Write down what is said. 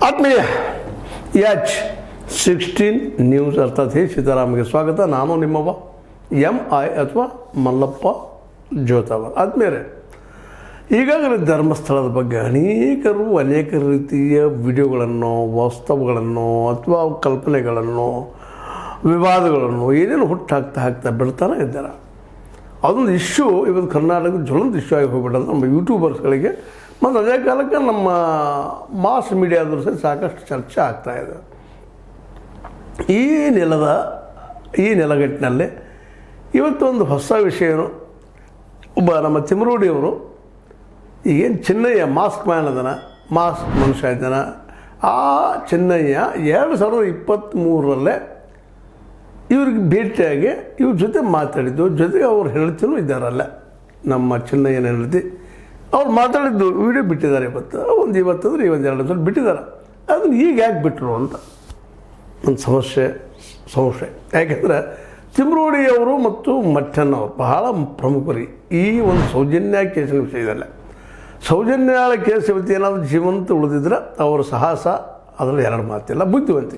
ಆತ್ಮೀಯ H16 news ಅರ್ಥಾತ್ ಹೇ ಸೀತಾರಾಮ್ಗೆ ಸ್ವಾಗತ. ನಾನು ನಿಮ್ಮವ MI ಅಥವಾ ಮಲ್ಲಪ್ಪ ಜೋತಾವರ್. ಆದ್ಮೇಲೆ ಈಗಾಗಲೇ ಧರ್ಮಸ್ಥಳದ ಬಗ್ಗೆ ಅನೇಕ ರೀತಿಯ ವಿಡಿಯೋಗಳನ್ನು, ವಾಸ್ತವಗಳನ್ನು ಅಥವಾ ಕಲ್ಪನೆಗಳನ್ನು, ವಿವಾದಗಳನ್ನು ಏನೇನು ಹಾಕ್ತಾ ಬಿಡ್ತಾನೆ ಇದ್ದಾರೆ. ಅದೊಂದು ಇಶ್ಯೂ ಇವತ್ತು ಕರ್ನಾಟಕದ ಜ್ವಲಂತ ಇಶ್ಯೂ ಆಗಿ ಹೋಗ್ಬಿಟ್ಟದು ನಮ್ಮ ಯೂಟ್ಯೂಬರ್ಸ್ಗಳಿಗೆ. ಮತ್ತು ಅದೇ ಕಾಲಕ್ಕೆ ನಮ್ಮ ಮಾಸ್ ಮೀಡಿಯಾದ್ರು ಸಹ ಸಾಕಷ್ಟು ಚರ್ಚೆ ಆಗ್ತಾಯಿದೆ. ಈ ನೆಲಗಟ್ಟಿನಲ್ಲಿ ಇವತ್ತೊಂದು ಹೊಸ ವಿಷಯನು ಒಬ್ಬ ನಮ್ಮ ತಿಮರೋಡಿಯವರು ಈಗೇನು ಚಿನ್ನಯ್ಯ ಮಾಸ್ಕ್ ಮ್ಯಾನ್ ಅದನ್ನು, ಮಾಸ್ಕ್ ಮನುಷ್ಯ ಇದ್ದಾನೆ, ಆ ಚಿನ್ನಯ್ಯ 2023 ಇವ್ರಿಗೆ ಭೇಟಿಯಾಗಿ ಇವ್ರ ಜೊತೆ ಮಾತಾಡಿದ್ದು, ಜೊತೆಗೆ ಅವ್ರು ಹೇಳ್ತೀನೂ ಇದ್ದಾರಲ್ಲ ನಮ್ಮ ಚಿನ್ನಯ್ಯನ ಹೇಳ್ತಿ ಅವ್ರು ಮಾತಾಡಿದ್ದು ವಿಡಿಯೋ ಬಿಟ್ಟಿದ್ದಾರೆ. ಇವತ್ತಂದ್ರೆ ಈ 1-2 ದಿವಸ ಬಿಟ್ಟಿದ್ದಾರೆ. ಅದನ್ನು ಈಗ ಯಾಕೆ ಬಿಟ್ಟರು ಅಂತ ಒಂದು ಸಂಶಯ. ಯಾಕೆಂದರೆ ತಿಮ್ರೋಡಿಯವರು ಮತ್ತು ಮಠಣ್ಣವರು ಬಹಳ ಪ್ರಮುಖರು ಈ ಒಂದು ಸೌಜನ್ಯ ಕೇಸಿನ ವಿಷಯದಲ್ಲ. ಸೌಜನ್ಯಾಳ ಕೇಸ್ ಇವತ್ತು ಏನಾದರೂ ಜೀವಂತ ಉಳಿದಿದ್ರೆ ಅವರ ಸಾಹಸ ಅದರಲ್ಲಿ 2 ಮಾತಿಲ್ಲ, ಬುದ್ಧಿವಂತಿಕೆ.